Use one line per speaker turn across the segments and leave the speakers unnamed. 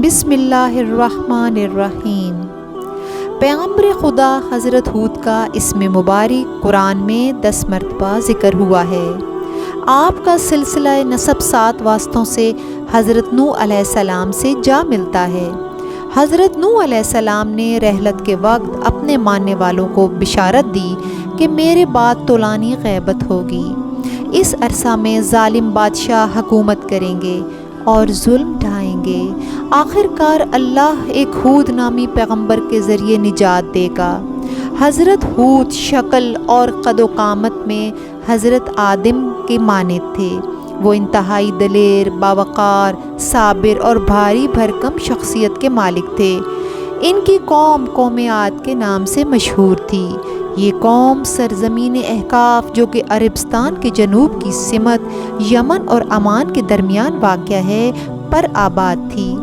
بسم اللہ الرحمن الرحیم۔ پیغمبر خدا حضرت ہود کا اسم مبارک قرآن میں 10 مرتبہ ذکر ہوا ہے۔ آپ کا سلسلہ نسب 7 واسطوں سے حضرت نوح علیہ السلام سے جا ملتا ہے۔ حضرت نوح علیہ السلام نے رحلت کے وقت اپنے ماننے والوں کو بشارت دی کہ میرے بعد طولانی غیبت ہوگی، اس عرصہ میں ظالم بادشاہ حکومت کریں گے اور ظلم ڈھائیں گے، آخر کار اللہ ایک ہود نامی پیغمبر کے ذریعے نجات دے گا۔ حضرت ہود شکل اور قد و قامت میں حضرت آدم کے مانند تھے۔ وہ انتہائی دلیر، باوقار، صابر اور بھاری بھرکم شخصیت کے مالک تھے۔ ان کی قوم عاد کے نام سے مشہور تھی۔ یہ قوم سرزمین احقاف جو کہ عربستان کے جنوب کی سمت یمن اور عمان کے درمیان واقع ہے پر آباد تھی۔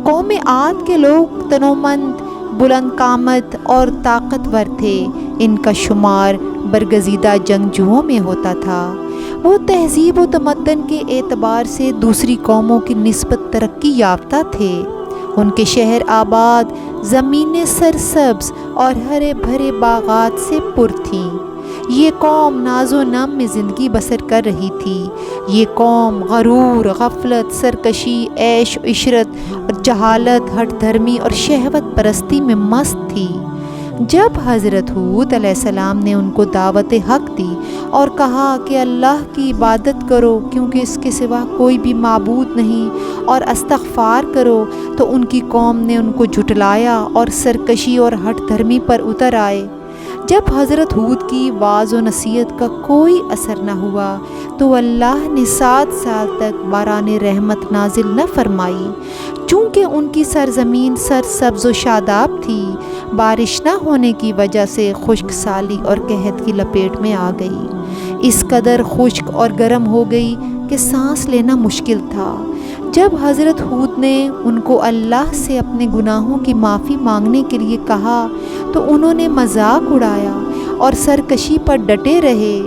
قوم عاد کے لوگ تنومند، بلند قامت اور طاقتور تھے۔ ان کا شمار برگزیدہ جنگجوؤں میں ہوتا تھا۔ وہ تہذیب و تمدن کے اعتبار سے دوسری قوموں کی نسبت ترقی یافتہ تھے۔ ان کے شہر آباد، زمینیں سرسبز اور ہرے بھرے باغات سے پر تھیں۔ یہ قوم ناز و نم میں زندگی بسر کر رہی تھی۔ یہ قوم غرور، غفلت، سرکشی، عیش و عشرت اور جہالت، ہٹ دھرمی اور شہوت پرستی میں مست تھی۔ جب حضرت ہود علیہ السلام نے ان کو دعوت حق دی اور کہا کہ اللہ کی عبادت کرو کیونکہ اس کے سوا کوئی بھی معبود نہیں اور استغفار کرو، تو ان کی قوم نے ان کو جھٹلایا اور سرکشی اور ہٹ دھرمی پر اتر آئے۔ جب حضرت ہود کی واعظ و نصیحت کا کوئی اثر نہ ہوا تو اللہ نے 7 سال تک باران رحمت نازل نہ فرمائی۔ چونکہ ان کی سرزمین سرسبز و شاداب تھی، بارش نہ ہونے کی وجہ سے خشک سالی اور قحط کی لپیٹ میں آ گئی۔ اس قدر خشک اور گرم ہو گئی کہ سانس لینا مشکل تھا۔ جب حضرت ہود نے ان کو اللہ سے اپنے گناہوں کی معافی مانگنے کے لیے کہا تو انہوں نے مذاق اڑایا اور سرکشی پر ڈٹے رہے۔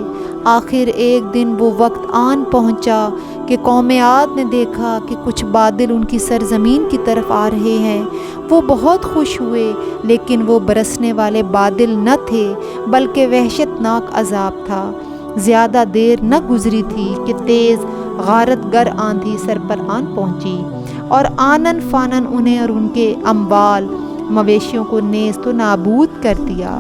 آخر ایک دن وہ وقت آن پہنچا کہ قوم عاد نے دیکھا کہ کچھ بادل ان کی سرزمین کی طرف آ رہے ہیں۔ وہ بہت خوش ہوئے، لیکن وہ برسنے والے بادل نہ تھے بلکہ وحشت ناک عذاب تھا۔ زیادہ دیر نہ گزری تھی کہ تیز غارت گر آندھی سر پر آن پہنچی اور آنن فانن انہیں اور ان کے اموال مویشیوں کو نیست و نابود کر دیا۔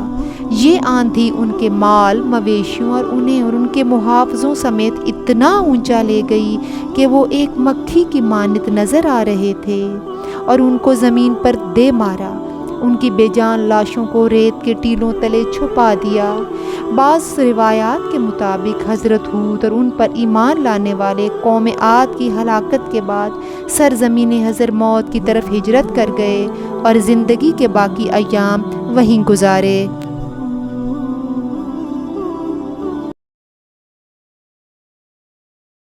یہ آندھی ان کے مال مویشیوں اور انہیں اور ان کے محافظوں سمیت اتنا اونچا لے گئی کہ وہ ایک مکھی کی مانند نظر آ رہے تھے اور ان کو زمین پر دے مارا۔ ان کی بے جان لاشوں کو ریت کے ٹیلوں تلے چھپا دیا۔ بعض روایات کے مطابق حضرت ہود اور ان پر ایمان لانے والے قوم عاد کی ہلاکت کے بعد سرزمین حضرموت کی طرف ہجرت کر گئے اور زندگی کے باقی ایام وہیں گزارے۔